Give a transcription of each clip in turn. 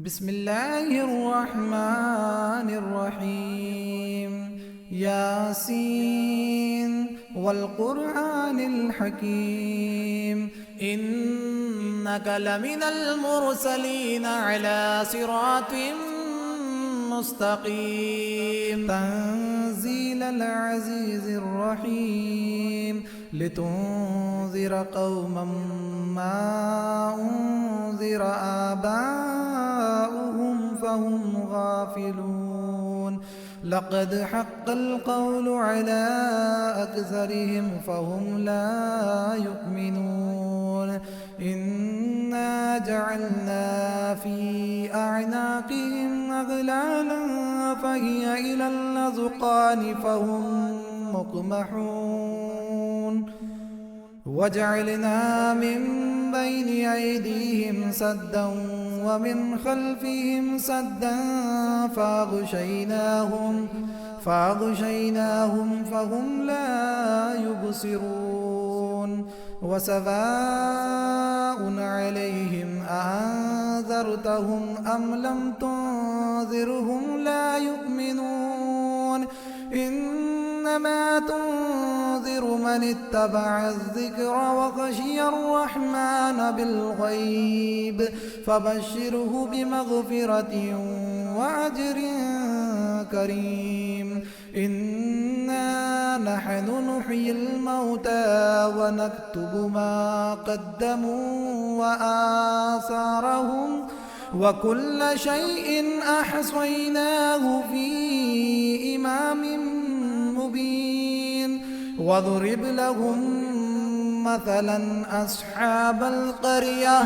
بسم الله الرحمن الرحيم. ياسين والقرآن الحكيم إنك لمن المرسلين على صراط مستقيم. تنزيل العزيز الرحيم لتنذر قوما ما أنذر آباؤهم فهم غافلون. لقد حق القول على أكثرهم فهم لا يؤمنون. إنا جعلنا في أعناقهم أغلالا فهي إلى الأذقان فهم مقمحون. وجعلنا من بين أيديهم سدا ومن خلفهم سدا فأغشيناهم فهم لا يبصرون. وسواء عليهم أأنذرتهم أم لم تنذرهم لا يؤمنون. إنما تنذر من اتبع الذكر وخشي الرحمن بالغيب فبشره بمغفرة وأجر كريم. إنا نحن نحيي الموتى ونكتب ما قدموا وآثارهم وكل شيء أحصيناه في إمام مبين. واضرب لهم مثلا أصحاب القرية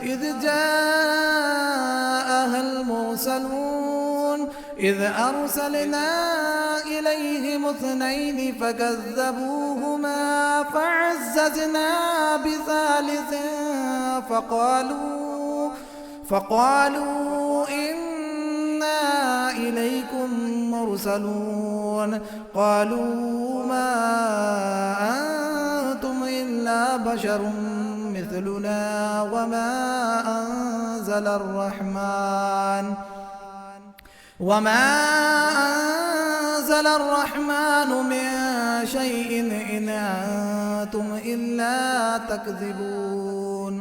إذ جاءها المرسلون إذ أرسلنا إليهم اثنين فكذبوهما فعززنا بثالث فقالوا إنا إليكم مرسلون. قالوا ما أنتم إلا بشر مثلنا وما أنزل الرحمن من شيء إن أنتم إلا تكذبون.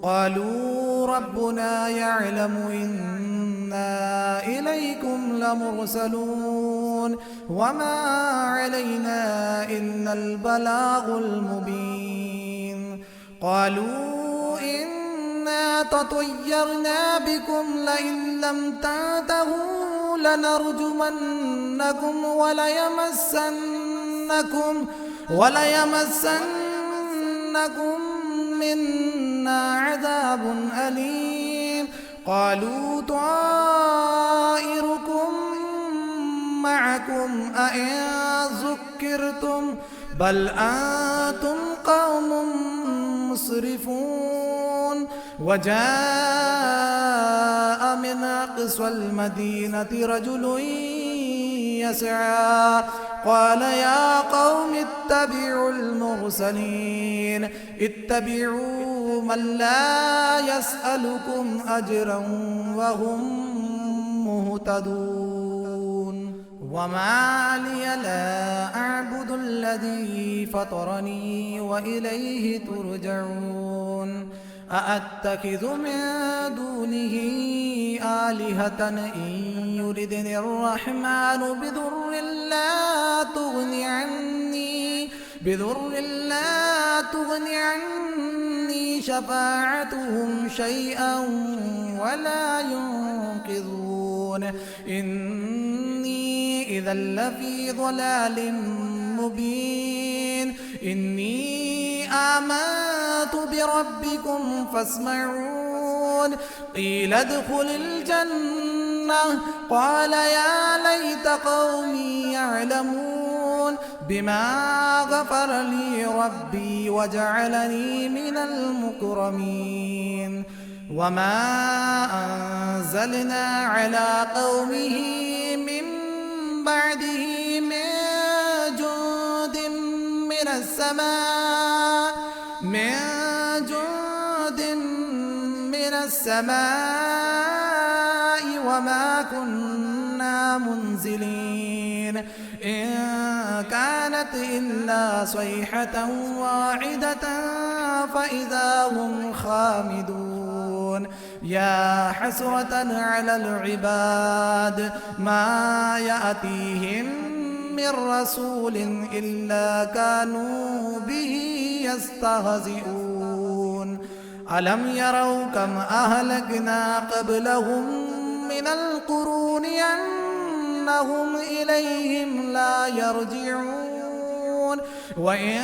قالوا ربنا يعلم إنا إليكم لمرسلون وما علينا إلا البلاغ المبين. قالوا إنا تطيرنا بكم لئن لم تنتهوا لنرجمنكم وليمسنكم منا عذاب أليم. قالوا طائركم معكم أئن ذكرتم بل أنتم قوم مسرفون. وجاء من أقصى المدينة رجل يسعى قال يا قوم اتبعوا المرسلين اتبعوا من لا يسألكم أجرا وهم مهتدون. وما لي لا أعبد الذي فطرني وإليه ترجعون. أأتخذ من دونه آلهة إن يردني الرحمن بضر لا تغني عني شفاعتهم شيئا ولا ينقذون. إني إذا لفي ضلال مبين. إني آمنت بربكم فاسمعون. قيل ادخل الجنة قال يا ليت قومي يعلمون بما غفر لي ربي وجعلني من المكرمين. وما أنزلنا على قومه من بعده من جند من السماء وما كنا منزلين إن كانت إلا صيحة واحدة فإذا هم خامدون يا حسرة على العباد ما يأتيهم من رسول إلا كانوا به يستهزئون ألم يروا كم أهلكنا قبلهم من القرون أنهم إليهم لا يرجعون وإن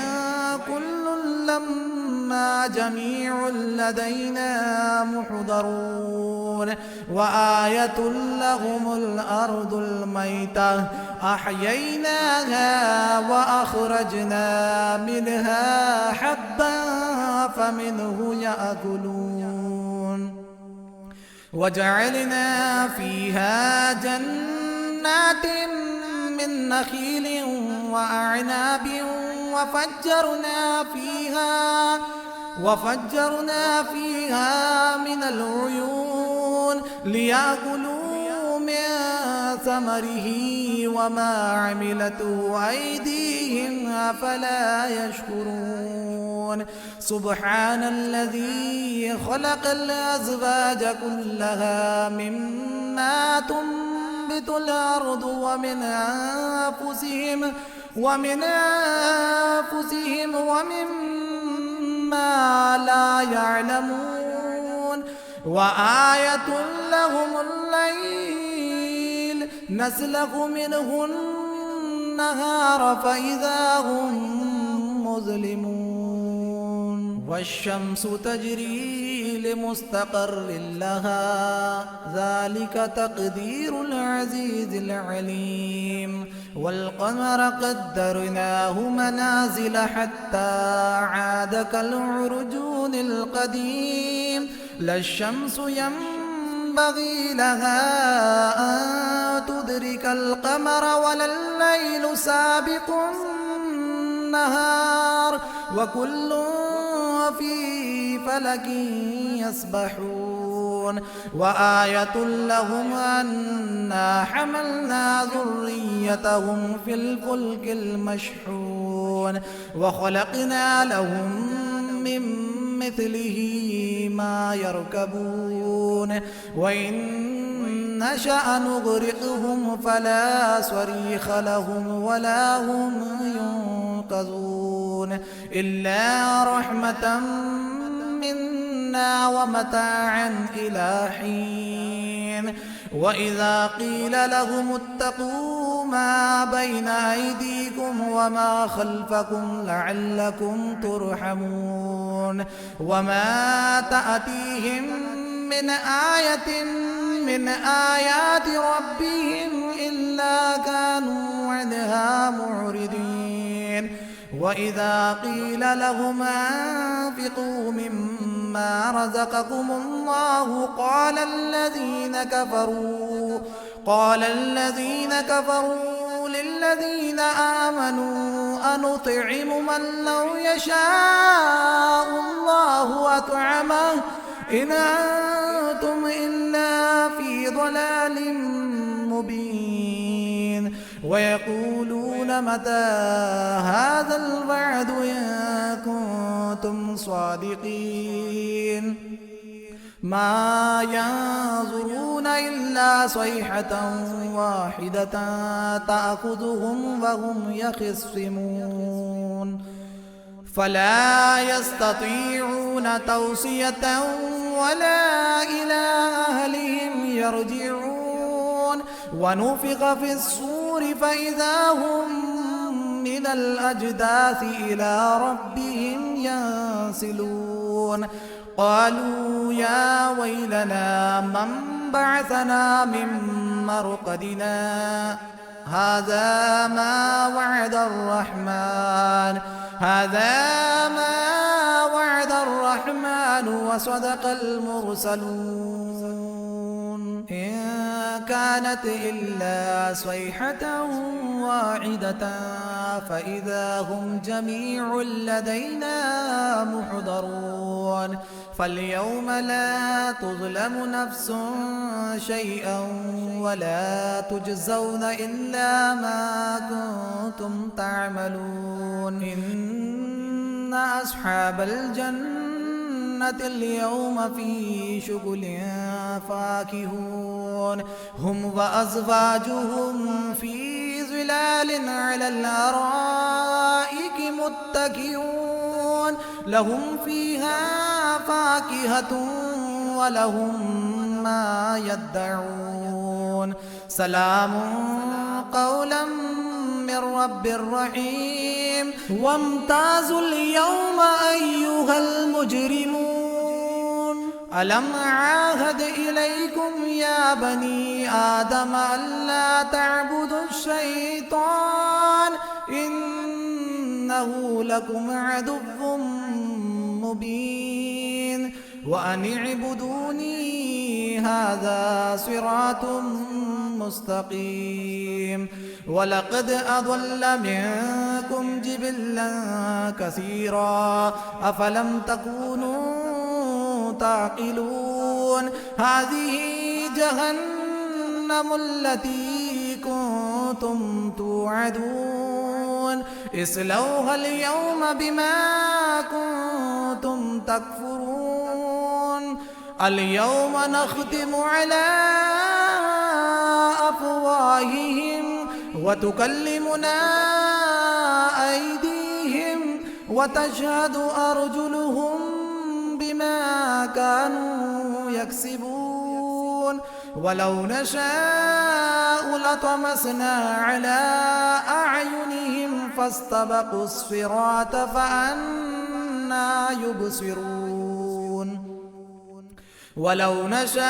كل لما جميع لدينا محضرون وآية لهم الأرض الميتة أحييناها وأخرجنا منها حبا فمنه يأكلون وجعلنا فيها جنات من نخيل وأعناب وفجرنا فيها من العيون ليأكلوا من ثمره وما عملته أيديهم أفلا يشكرون سبحان الذي خلق الأزواج كلها مما تنبت الأرض ومن أنفسهم ومما لا يعلمون وآية لهم الليل نسلخ منه النهار فإذا هم مظلمون والشمس تجري لمستقر لها ذلك تقدير العزيز العليم والقمر قدرناه منازل حتى عاد كالعرجون القديم لا الشمس ينبغي لها أن تدرك القمر ولا الليل سابق النهار وكل في فلك يسبحون وآية لهم أنا حملنا ذريتهم في الفلك المشحون وخلقنا لهم من مثله ما يركبون وإن نشأ نغرقهم فلا صريخ لهم ولا هم ينقذون إلا رحمة منا ومتاعا إلى حين وإذا قيل لهم اتقوا ما بين أيديكم وما خلفكم لعلكم ترحمون وما تأتيهم من آية من آيات ربهم إلا كانوا عنها معرضين وإذا قيل لهم أنفقوا مما رزقكم الله قال الذين كفروا للذين آمنوا أنطعم من لو يشاء الله أطعمه إن أنتم إلا في ضلال مبين ويقولون متى هذا الوعد إن كنتم صادقين ما ينظرون إلا صيحة واحدة تأخذهم وهم يخصمون فلا يستطيعون توصية ولا إلى أهلهم يرجعون ونفخ في الصور فإذا هم من الأجداث إلى ربهم ينسلون قالوا يا ويلنا من بعثنا من مرقدنا هذا ما وعد الرحمن وصدق المرسلون إن كانت إلا صيحة واحدة فإذا هم جميع لدينا محضرون فاليوم لا تظلم نفس شيئا ولا تجزون إلا ما كنتم تعملون إن أصحاب الجنة اليوم في شغل فاكهون هم وأزواجهم في ظلال على الأرائك متكئون لهم فيها فاكهة ولهم ما يدعون سلام قولا من رب رحيم وامتازوا اليوم أيها المجرمون ألم أعاهد إليكم يا بني آدم ألا تعبدوا الشيطان إنه لكم عدو مبين وأن اعبدوني هذا صراط مستقيم ولقد أضل منكم جبلا كثيرا أفلم تكونوا تعقلون هذه جهنم التي كنتم توعدون اصلوها اليوم بما كنتم تكفرون اليوم نختم على أفواههم وتكلمنا أيديهم وتشهد أرجلهم بما كانوا يكسبون ولو نشاء لطمسنا على أعينهم فاستبقوا الصراط فأنى يبصرون ولو نشاء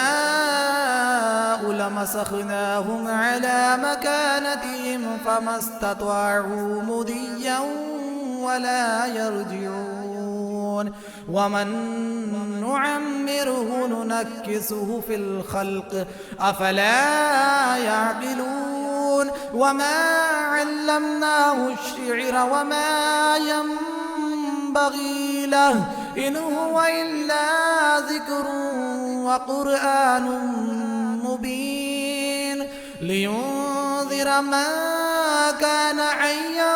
لمسخناهم على مكانتهم فما استطاعوا مضيا ولا يرجعون ومن نعمره ننكسه في الخلق أفلا يعقلون وما علمناه الشعر وما ينبغي له إن هو إلا ذكر وقرآن مبين لينذر من كان حيا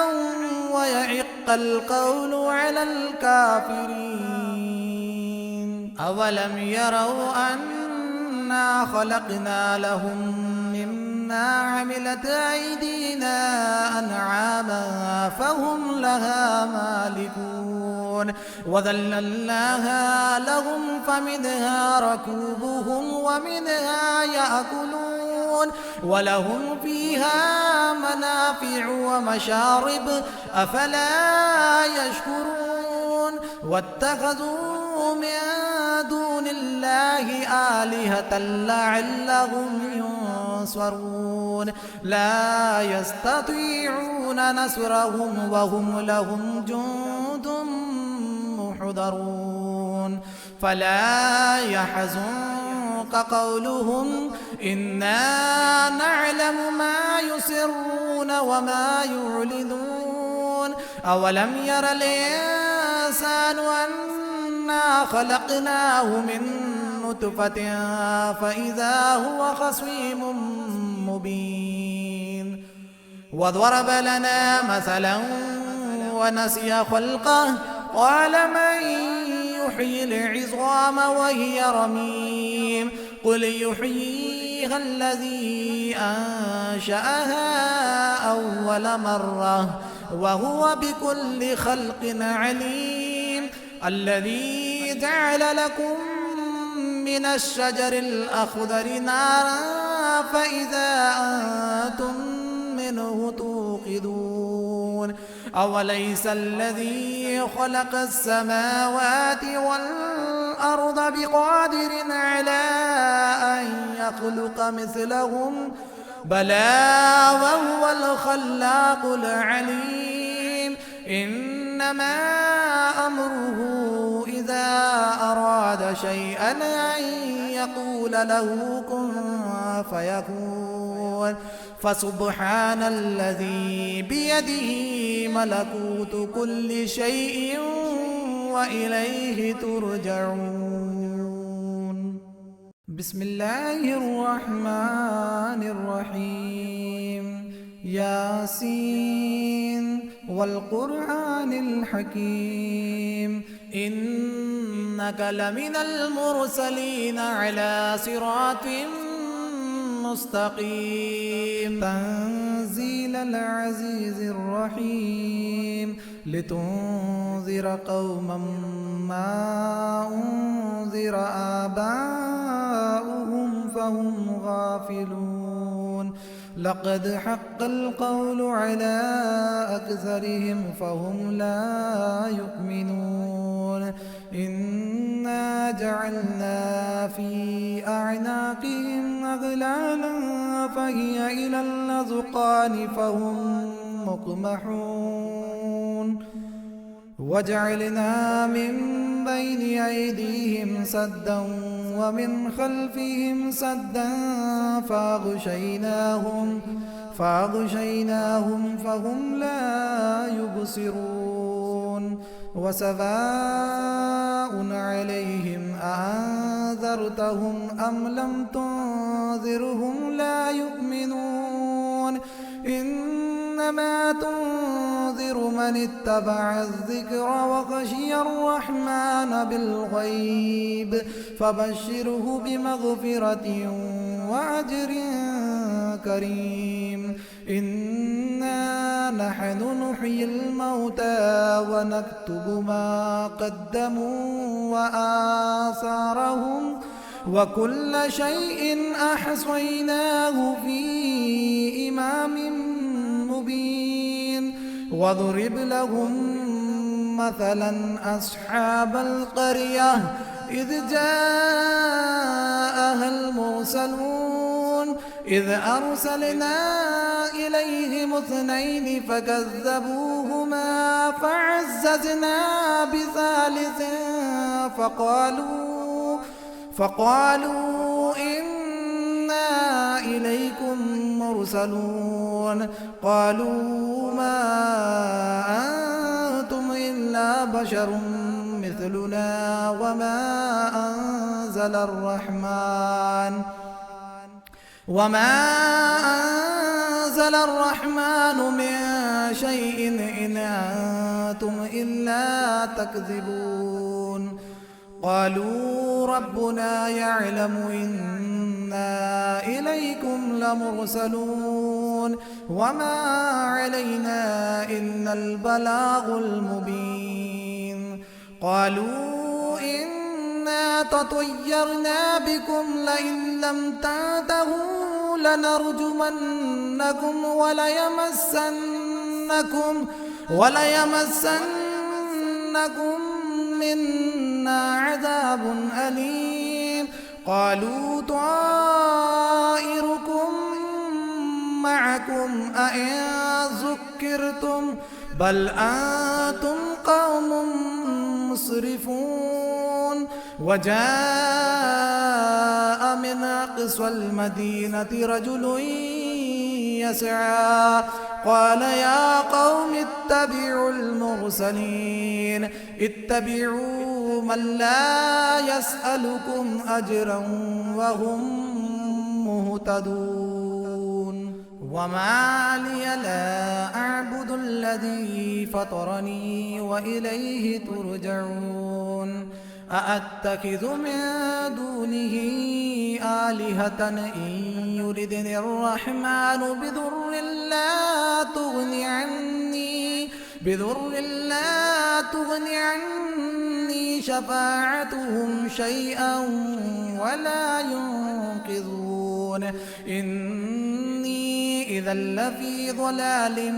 ويحق القول على الكافرين أولم يروا أنا خلقنا لهم مما عملت أيدينا أنعاما فهم لها مالكون وذللناها لهم فمنها ركوبهم ومنها يأكلون ولهم فيها منافع ومشارب أفلا يشكرون واتخذوا من دون الله آلهة لعلهم ينصرون لا يستطيعون نصرهم وهم لهم جند محضرون فلا يحزنك قولهم إنا نعلم ما يسرون وما يعلنون أولم ير الإنسان أنا خلقناه من نطفة فإذا هو خصيم مبين وضرب لنا مثلا ونسي خلقه قال من يحيي العظام وهي رميم قل يحييها الذي أنشأها أول مرة وهو بكل خلق عليم الذي جعل لكم من الشجر الأخضر نارا فإذا أنتم منه توقدون أوليس الذي خلق السماوات والأرض بقادر على أن يخلق مثلهم بلى وهو الخلاق العليم إنما أمره إذا أراد شيئا أن يقول له كن فيكون فسبحان الذي بيده ملكوت كل شيء وإليه ترجعون. بسم الله الرحمن الرحيم. ياسين والقرآن الحكيم إنك لمن المرسلين على صراط مستقيم. تنزيل العزيز الرحيم لتنذر قوما ما أنذر آباؤهم فهم غافلون. لقد حق القول على أكثرهم فهم لا يؤمنون. إنا جعلنا في أعناقهم أغلالا فهي إلى الأذقان فهم مقمحون. وجعلنا من بين أيديهم سدا ومن خلفهم سدا فأغشيناهم فهم لا يبصرون. وسواء عليهم أأنذرتهم أم لم تنذرهم لا يؤمنون. إنما تنذر من اتبع الذكر وخشي الرحمن بالغيب فبشره بمغفرة وأجر كريم. إنا نحن نحيي الموتى ونكتب ما قدموا وآثارهم وكل شيء أحصيناه في إمام مبين. واضرب لهم مثلا أصحاب القرية إذ جاءها المرسلون إذ أرسلنا إليهم اثنين فكذبوهما فعززنا بثالث فقالوا إنا إليكم مرسلون. قالوا ما أنتم إلا بشر مثلنا وما أنزل الرحمن من شيء إن أنتم إلا تكذبون. قالوا ربنا يعلم إنا إليكم لمرسلون وما علينا إلا البلاغ المبين. قالوا إنا تطيرنا بكم لئن لم تنتهوا لنرجمنكم وليمسنكم منا عذاب أليم. قالوا طائركم معكم أئن ذكرتم بل أنتم قوم مسرفون. وجاء من أقصى المدينة رجل يسعى قال يا قوم اتبعوا المرسلين اتبعوا من لا يسألكم أجرا وهم مهتدون. وما لي لا أعبد الذي فطرني وإليه ترجعون. أأتخذ من دونه آلهة إن يردني الرحمن بضر لا تغني عني شفاعتهم شيئا ولا ينقذون. إني إذا لفي ضلال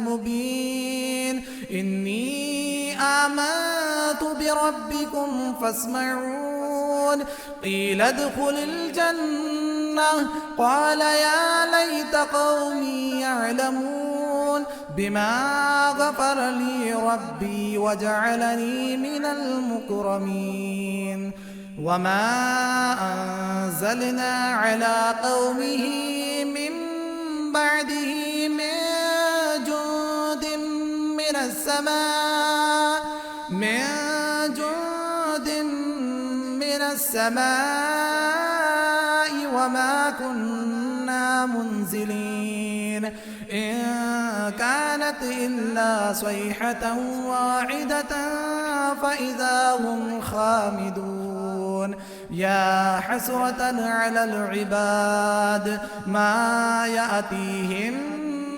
مبين. إني آمنت بربكم فاسمعون. قيل ادخل الجنة قال يا ليت قومي يعلمون بما غفر لي ربي وجعلني من المكرمين. وما أنزلنا على قومه من بعده من جند من السماء وما كنا منزلين إن كانت إلا صيحة واحدة فإذا هم خامدون يا حسرة على العباد ما يأتيهم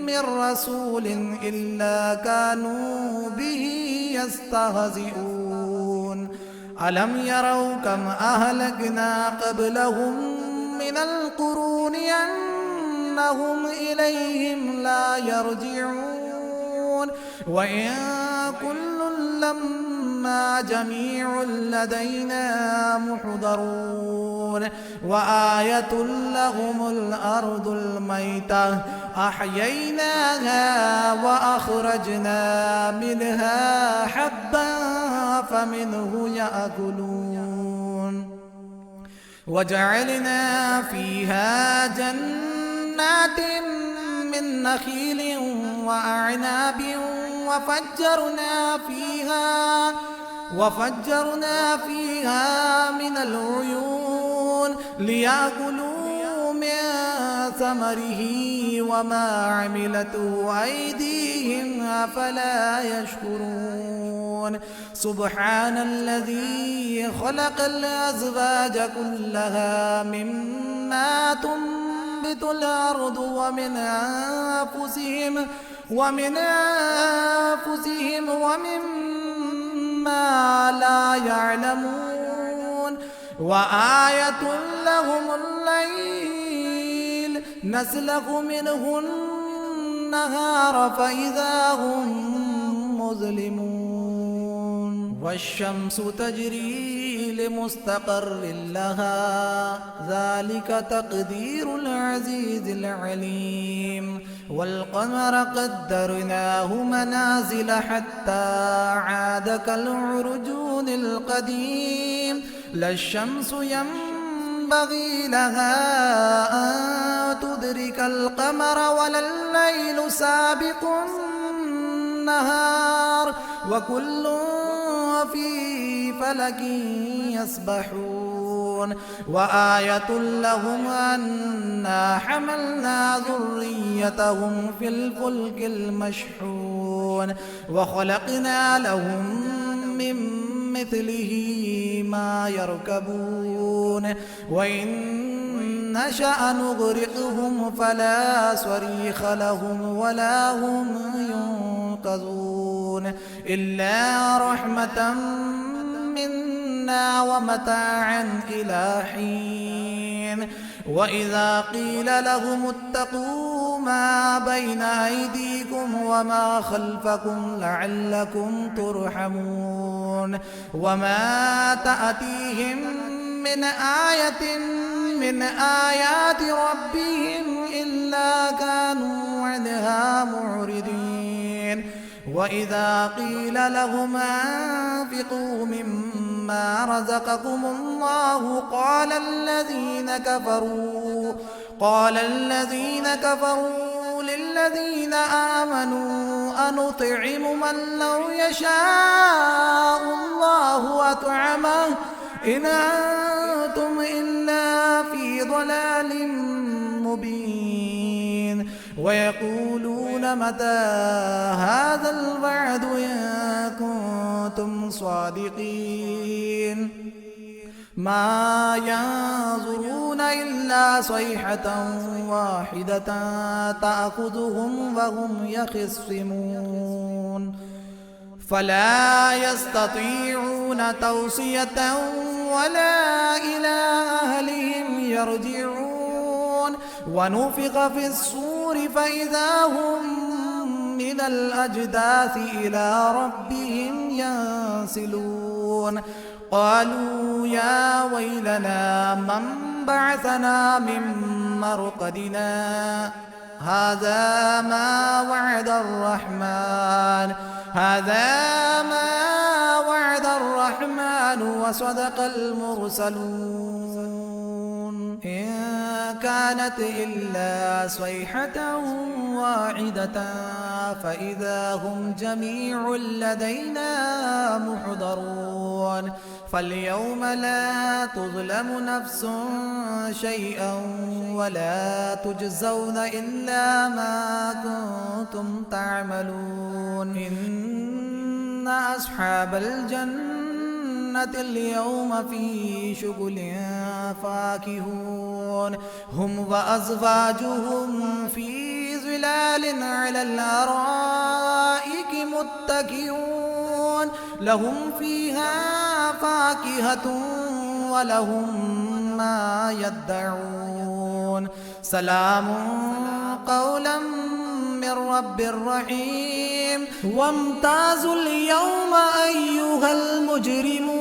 من رسول إلا كانوا به يستهزئون ألم يروا كم أهلكنا قبلهم من القرون أنهم إليهم لا يرجعون وإن كل لما جميع لدينا محضرون وآية لهم الأرض الميتة أحييناها وأخرجنا منها حبا فمنه يأكلون وجعلنا فيها جنات من نخيل وأعناب وفجرنا فيها من العيون ليأكلوا من ثمره وما عملته أيديهم أفلا يشكرون سبحان الذي خلق الأزواج كلها مما تنبت الأرض ومن أنفسهم ومما لا يعلمون وآية لهم الليل نسلخ منه النهار فإذا هم مظلمون والشمس تجري لمستقر لها ذلك تقدير العزيز العليم والقمر قدرناه منازل حتى عاد كالعرجون القديم لا الشمس ينبغي لها أن تدرك القمر ولا الليل سابق النهار وكل في فلك يسبحون وآية لهم أنا حملنا ذريتهم في الفلك المشحون وخلقنا لهم من مثله ما يركبون وإن نشأ نغرقهم فلا صريخ لهم ولا هم ينقذون إلا رحمة منا ومتاعا إلى حين وإذا قيل لهم اتقوا ما بين أيديكم وما خلفكم لعلكم ترحمون وما تأتيهم من آية من آيات ربهم إلا كانوا عنها معرضين وإذا قيل لهم أنفقوا مما رزقكم الله قال الذين كفروا للذين آمنوا أنطعم من لو يشاء الله أطعمه إن أنتم إلا في ضلال مبين ويقولون متى هذا الوعد إن كنتم صادقين ما ينظرون إلا صيحة واحدة تأخذهم وهم يخصمون فلا يستطيعون توصية ولا إلى أهلهم يرجعون ونفخ في الصور فإذا هم من الأجداث إلى ربهم ينسلون قالوا يا ويلنا من بعثنا من مرقدنا هذا ما وعد الرحمن وصدق المرسلون إن كانت إلا صيحة واحدة فإذا هم جميع لدينا محضرون فاليوم لا تظلم نفس شيئا ولا تجزون إلا ما كنتم تعملون إن أصحاب الجنة اليوم في شغل فاكهون هم وأزواجهم في ظلال على الأرائك متكئون لهم فيها فاكهة ولهم ما يدعون سلام قولا من رب رحيم وامتازوا اليوم أيها المجرمون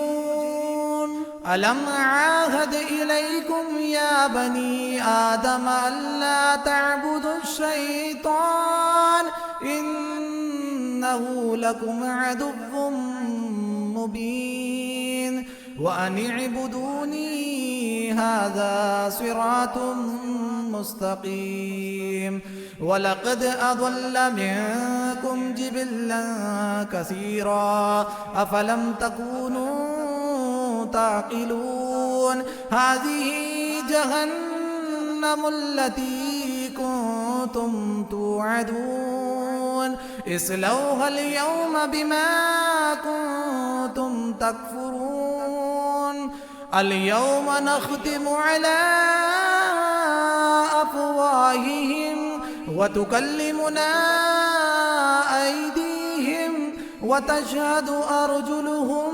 ألم أعاهد إليكم يا بني آدم ألا تعبدوا الشيطان إنه لكم عدو مبين وأن اعبدوني هذا صراط مستقيم ولقد أضل منكم جبلا كثيرا أفلم تكونوا تعقلون هذه جهنم التي كنتم توعدون اصلوها اليوم بما كنتم تكفرون اليوم نختم على أفواههم وتكلمنا أيديهم وتشهد أرجلهم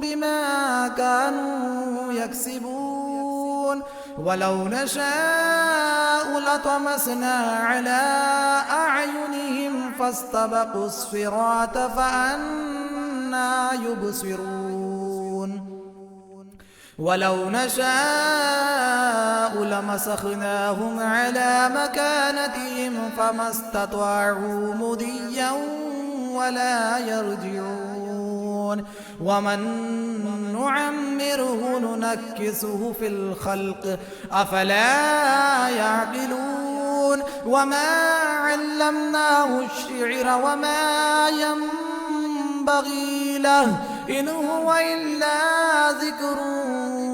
بما كانوا يكسبون ولو نشاء لطمسنا على أعينهم فاستبقوا الصراط فأنى يبصرون ولو نشاء لمسخناهم على مكانتهم فما استطاعوا مضيا ولا يرجعون ومن نعمره ننكسه في الخلق أفلا يعقلون وما علمناه الشعر وما ينبغي له إن هو إلا ذكر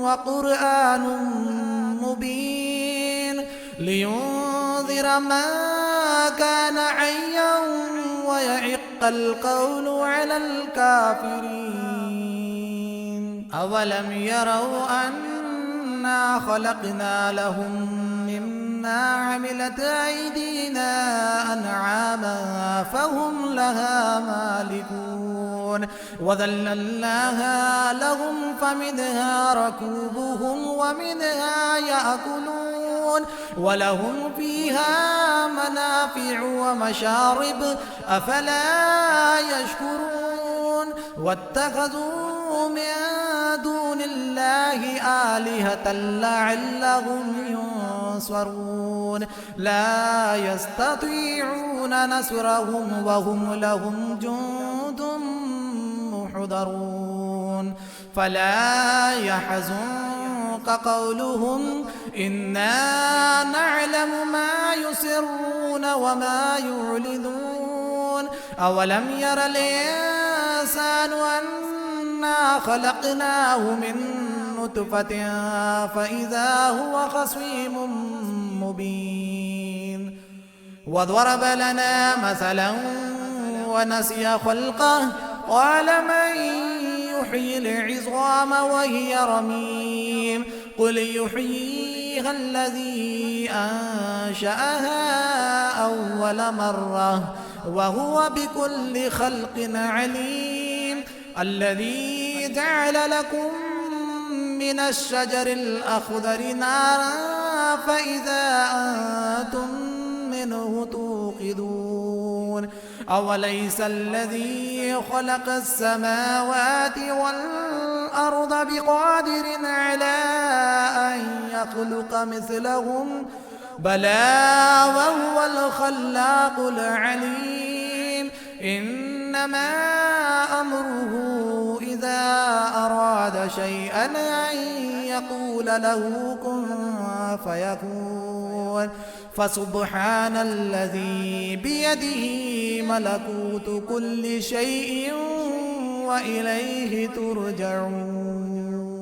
وقرآن مبين لينذر من كان حيا ويحق القول على الكافرين أولم يروا أنا خلقنا لهم مما عملت أيدينا أنعاما فهم لها مالكون وذللناها لهم فمنها ركوبهم ومنها يأكلون ولهم فيها منافع ومشارب أفلا يشكرون واتخذوا من دون الله آلهة لعلهم ينصرون لا يستطيعون نصرهم وهم لهم جند محضرون فلا يحزنك قولهم إنا نعلم ما يسرون وما يعلنون أولم ير الإنسان أنا خلقناه من نطفة فإذا هو خصيم مبين وضرب لنا مثلا ونسي خلقه قال من يحيي العظام وهي رميم قل يحييها الذي أنشأها أول مرة وهو بكل خلق عليم الذي جعل لكم من الشجر الأخضر نارا فإذا أنتم منه توقدون أوليس الذي خلق السماوات والأرض بقادر على أن يخلق مثلهم بلى وهو الخلاق العليم إنما أمره إذا أراد شيئا أن يقول له كن فيكون فسبحان الذي بيده ملكوت كل شيء وإليه ترجعون